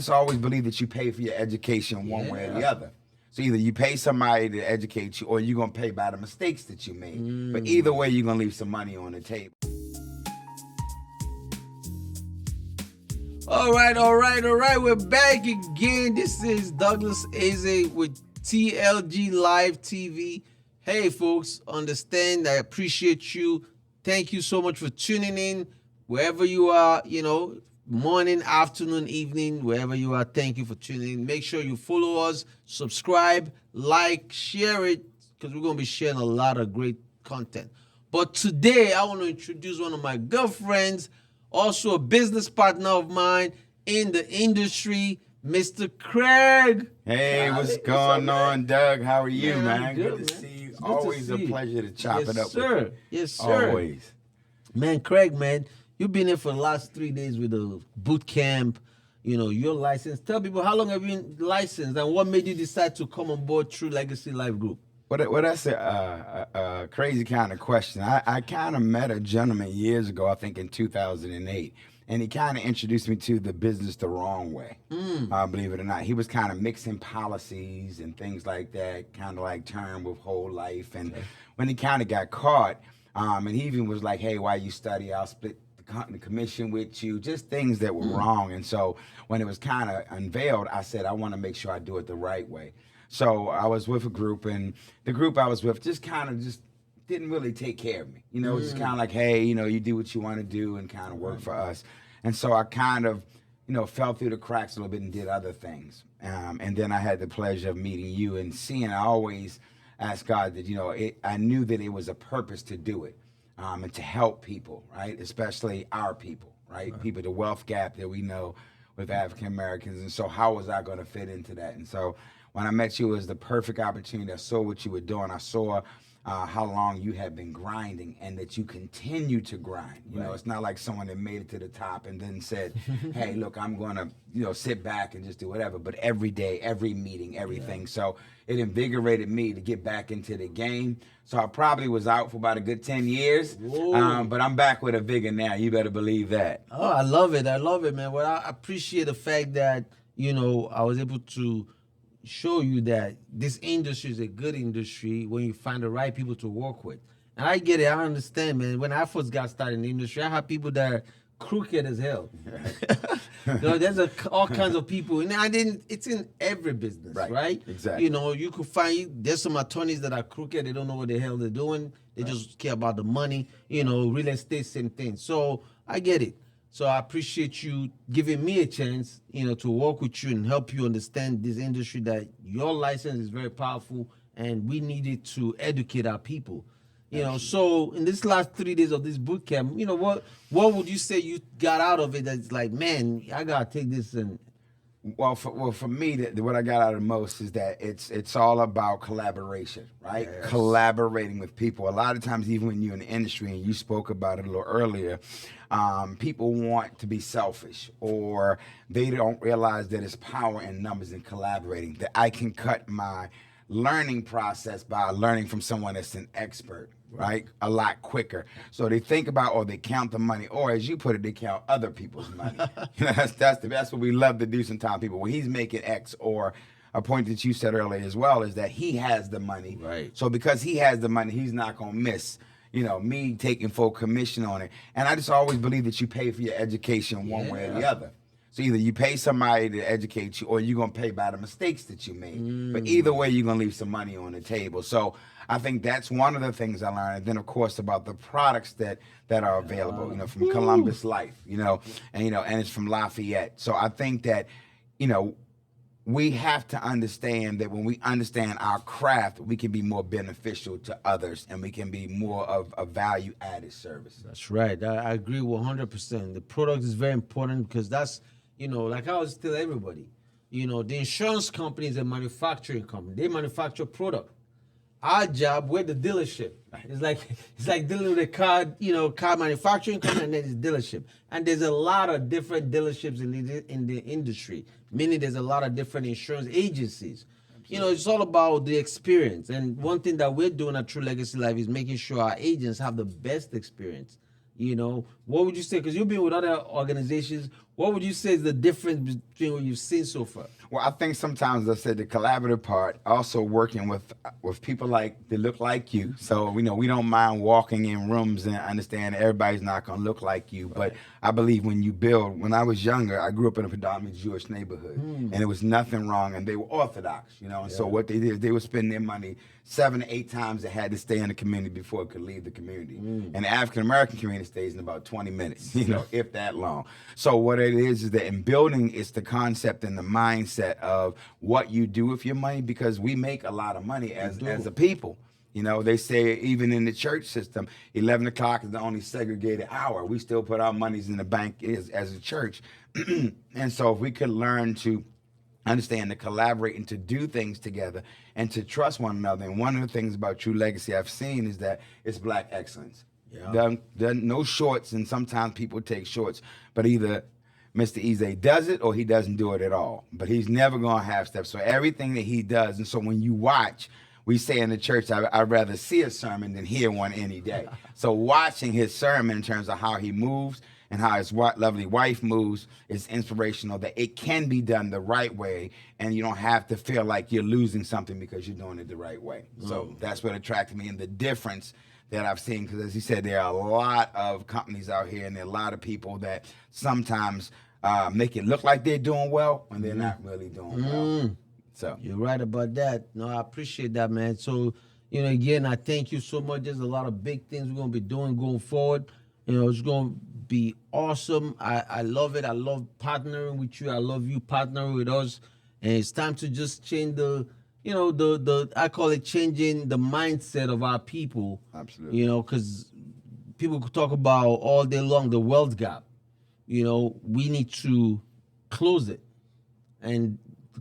just always believe that you pay for your education one way or the other. So either you pay somebody to educate you or you're going to pay by the mistakes that you made. But either way, you're going to leave some money on the table. All right. We're back again. This is Douglas Eze with TLG Live TV. Hey, folks, understand, I appreciate you. Thank you so much for tuning in. Wherever you are, morning, afternoon, evening, wherever you are, thank you for tuning in. Make sure you follow us, subscribe, like, share it, because we're going to be sharing a lot of great content. But today, I want to introduce one of my girlfriends, also a business partner of mine in the industry, Mr. Craig. Hey, what's going on, Doug? How are you, man? Good to see you. Good Always to see a you. pleasure to chop it up sir. with you. Yes, sir. Always. Man, Craig, man, you've been here for the last 3 days with the boot camp. Your license. Tell people, how long have you been licensed and what made you decide to come on board TruLegacy Live Group? Well, that's a crazy kind of question. I kind of met a gentleman years ago, I think in 2008, and he kind of introduced me to the business the wrong way, believe it or not. He was kind of mixing policies and things like that, kind of like term with whole life. And when he kind of got caught, and he even was like, hey, while you study, I'll split the commission with you, just things that were wrong. And so when it was kind of unveiled, I said, I want to make sure I do it the right way. So I was with a group, and the group I was with just didn't really take care of me. Just kind of like, hey, you do what you want to do and kind of work for us. And so I kind of, fell through the cracks a little bit and did other things. And then I had the pleasure of meeting you and seeing. I always asked God that, I knew that it was a purpose to do it, and to help people, right? Especially our people, right? People, the wealth gap that we know with African Americans. And so how was I going to fit into that? And so when I met you, it was the perfect opportunity. I saw what you were doing. I saw how long you had been grinding and that you continue to grind. It's not like someone that made it to the top and then said, hey, look, I'm going to, sit back and just do whatever. But every day, every meeting, everything. So it invigorated me to get back into the game. So I probably was out for about a good 10 years, but I'm back with a vigor now. You better believe that. Oh, I love it, man. Well, I appreciate the fact that, I was able to show you that this industry is a good industry when you find the right people to work with. And I get it. I understand, man. When I first got started in the industry, I had people that are crooked as hell. There's all kinds of people. And it's in every business, right? Exactly. You could find, there's some attorneys that are crooked. They don't know what the hell they're doing. They just care about the money. Real estate, same thing. So I get it. So I appreciate you giving me a chance, to work with you and help you understand this industry, that your license is very powerful and we needed to educate our people. So in this last 3 days of this boot camp, what would you say you got out of it that's like, man, I got to take this and... Well, for me, what I got out of the most is that it's all about collaboration, right? Yes. Collaborating with people. A lot of times, even when you're in the industry, and you spoke about it a little earlier, people want to be selfish, or they don't realize that it's power in numbers and collaborating, that I can cut my learning process by learning from someone that's an expert, right? A lot quicker. So they think about, or they count the money, or as you put it, they count other people's money. That's what we love to do sometimes, people. When he's making X, or a point that you said earlier as well, is that he has the money. Right. So because he has the money, he's not going to miss, me taking full commission on it. And I just always believe that you pay for your education one way or the other. So either you pay somebody to educate you, or you're going to pay by the mistakes that you made. But either way, you're going to leave some money on the table. So I think that's one of the things I learned. And then, of course, about the products that are available, from Columbus Life, and it's from Lafayette. So I think that, we have to understand that when we understand our craft, we can be more beneficial to others, and we can be more of a value-added service. That's right. I agree 100%. The product is very important because that's, like I always tell everybody, the insurance company is a manufacturing company. They manufacture product. Our job, we're the dealership. It's like dealing with a car manufacturing company, and then it's dealership. And there's a lot of different dealerships in the industry. Meaning there's a lot of different insurance agencies. It's all about the experience. And one thing that we're doing at TruLegacy Live is making sure our agents have the best experience. What would you say? Because you've been with other organizations. What would you say is the difference between what you've seen so far? Well, I think sometimes I said the collaborative part, also working with people that look like you. So we don't mind walking in rooms and understand everybody's not going to look like you. But I believe when you build. When I was younger, I grew up in a predominantly Jewish neighborhood, and there was nothing wrong, and they were Orthodox, And so what they did is they would spend their money 7 to 8 times they had to stay in the community before it could leave the community. And the African American community stays in about 20 minutes, if that long. So what it is that in building, it's the concept and the mindset of what you do with your money, because we make a lot of money as a people. They say even in the church system, 11 o'clock is the only segregated hour. We still put our monies in the bank as a church. And so if we could learn to understand to collaborate and to do things together and to trust one another. And one of the things about TruLegacy I've seen is that it's Black excellence. Yeah. There are no shorts, and sometimes people take shorts, but either Mr. Eze does it or he doesn't do it at all. But he's never going to half step. So everything that he does, and so when you watch, we say in the church, I'd rather see a sermon than hear one any day. So watching his sermon in terms of how he moves and how his lovely wife moves is inspirational, that it can be done the right way, and you don't have to feel like you're losing something because you're doing it the right way. So that's what attracted me, and the difference that I've seen, because as he said, there are a lot of companies out here, and there are a lot of people that sometimes make it look like they're doing well when they're not really doing well. So you're right about that. No, I appreciate that, man. So, again, I thank you so much. There's a lot of big things we're going to be doing going forward. It's going to be awesome. I love it. I love partnering with you. I love you partnering with us. And it's time to just change I call it changing the mindset of our people. Absolutely. Because people could talk about all day long the wealth gap. We need to close it. And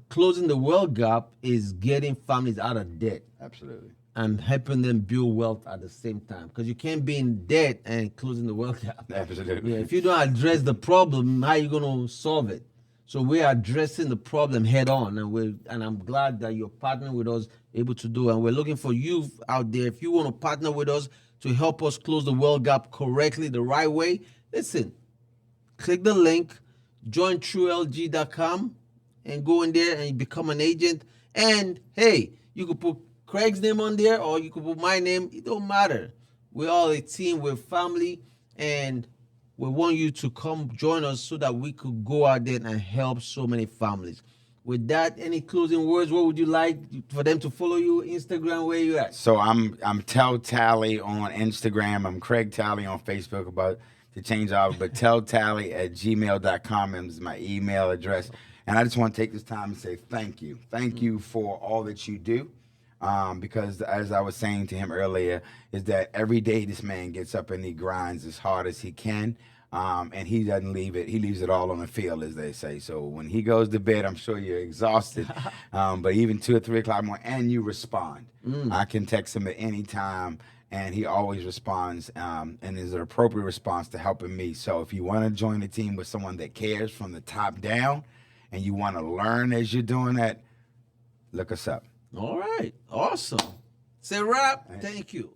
closing the wealth gap is getting families out of debt. Absolutely. And helping them build wealth at the same time. Because you can't be in debt and closing the wealth gap. Absolutely. If you don't address the problem, how are you going to solve it? So we're addressing the problem head on, and I'm glad that you're partnering with us, able to do it. And we're looking for you out there. If you want to partner with us to help us close the wealth gap correctly, the right way, listen, click the link, join TruLG.com, and go in there and become an agent. And hey, you could put Craig's name on there, or you could put my name. It don't matter. We're all a team. We're family, and we want you to come join us so that we could go out there and help so many families. With that, any closing words? What would you like for them to follow you? Instagram, where you at? So I'm Tell Tally on Instagram. I'm Craig Tally on Facebook. About to change out, but telltally@gmail.com is my email address. And I just want to take this time and say thank you. Thank you for all that you do. Because as I was saying to him earlier, is that every day this man gets up and he grinds as hard as he can. And he doesn't leave it. He leaves it all on the field, as they say. So when he goes to bed, I'm sure you're exhausted. But even 2 or 3 o'clock in the morning, and you respond. I can text him at any time, and he always responds, and is an appropriate response to helping me. So if you want to join the team with someone that cares from the top down, and you want to learn as you're doing that, look us up. All right. Awesome. Say wrap. Thank you.